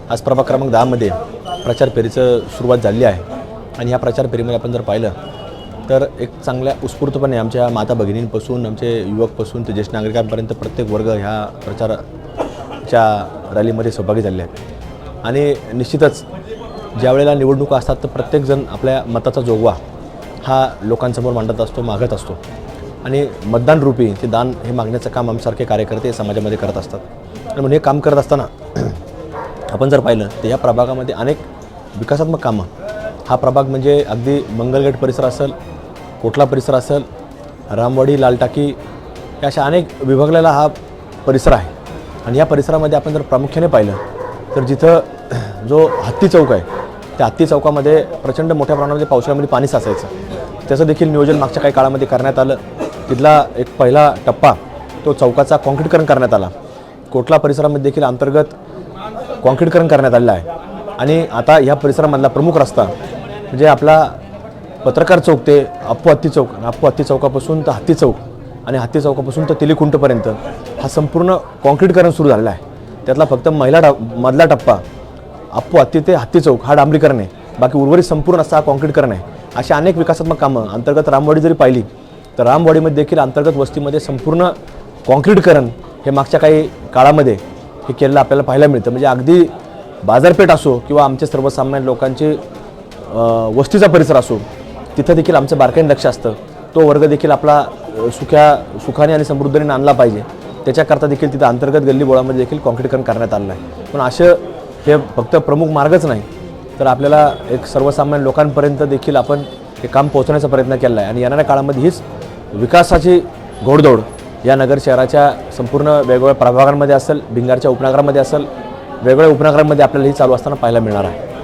आज प्रभाग क्रमांक 10 मध्ये प्रचार फेरीचं सुरुवात झाली आहे आणि ह्या प्रचार फेरीमध्ये आपण जर पाहिलं तर एक चांगल्या उत्स्फूर्तपणे आमच्या माता भगिनींपासून आमचे युवकपासून ते ज्येष्ठ नागरिकांपर्यंत प्रत्येक वर्ग ह्या प्रचाराच्या रॅलीमध्ये सहभागी झाले आहेत। आणि निश्चितच ज्या वेळेला निवडणुका असतात तर प्रत्येकजण आपल्या मताचा जोगवा हा लोकांसमोर मांडत असतो, मागत असतो आणि मतदान रूपी ते दान हे मागण्याचं काम आमच्यासारखे कार्यकर्ते समाजामध्ये करत असतात। आणि म्हणून हे काम करत असताना आपण जर पाहिलं तर या प्रभागामध्ये अनेक विकासात्मक कामं, हा प्रभाग म्हणजे अगदी मंगलगेट परिसर असेल, कोटला परिसर असेल, रामवाडी, लालटाकी या अशा अनेक विभागलेला हा परिसर आहे। आणि या परिसरामध्ये आपण जर प्रामुख्याने पाहिलं तर जिथं जो हत्ती चौक आहे त्या हत्ती चौकामध्ये प्रचंड मोठ्या प्रमाणामध्ये पावसाळ्यामध्ये पाणी साचायचं, त्याचं देखील नियोजन मागच्या काही काळामध्ये करण्यात आलं। तिथला एक पहिला टप्पा तो चौकाचा कॉन्क्रीटीकरण करण्यात आला। कोटला परिसरामध्ये देखील अंतर्गत कॉन्क्रीटीकरण करण्यात आलेलं आहे। आणि आता ह्या परिसरामधला प्रमुख रस्ता म्हणजे आपला पत्रकार चौक ते अप्पू हत्ती चौक, अप्पू हत्ती चौकापासून तर हत्ती चौक आणि हत्ती चौकापासून तर तिलीकुंटपर्यंत हा संपूर्ण कॉन्क्रीटीकरण सुरू झालेला आहे। त्यातला फक्त मधला टप्पा अप्पू हत्ती ते हत्ती चौक हा डांबरीकरण आहे, बाकी उर्वरित संपूर्ण असा हा कॉन्क्रीटीकरण आहे। अशा अनेक विकासात्मक कामं अंतर्गत रामवाडी जरी पाहिली तर रामवाडीमध्ये देखील अंतर्गत वस्तीमध्ये संपूर्ण कॉन्क्रीटीकरण हे मागच्या काही काळामध्ये हे केलेलं आपल्याला पाहायला मिळतं। म्हणजे अगदी बाजारपेठ असो किंवा आमचे सर्वसामान्य लोकांचे वस्तीचा परिसर असो, तिथं देखील आमचं बारकाईने लक्ष असतं। तो वर्ग देखील आपला सुखाने आणि समृद्धीने आणला पाहिजे, त्याच्याकरता देखील तिथं अंतर्गत गल्लीबोळामध्ये देखील कॉन्क्रीटीकरण करण्यात आलेलं आहे। पण असं हे फक्त प्रमुख मार्गच नाही तर आपल्याला एक सर्वसामान्य लोकांपर्यंत देखील आपण हे काम पोहोचवण्याचा प्रयत्न केला आहे। आणि येणाऱ्या काळामध्ये हीच विकासाची घोडदौड या नगर शहराच्या संपूर्ण वेगवेगळ्या प्रभागांमध्ये असेल, भिंगारच्या उपनगरामध्ये असेल, वेगवेगळ्या उपनगरांमध्ये आपल्याला ही चालू असताना पाहायला मिळणार आहे।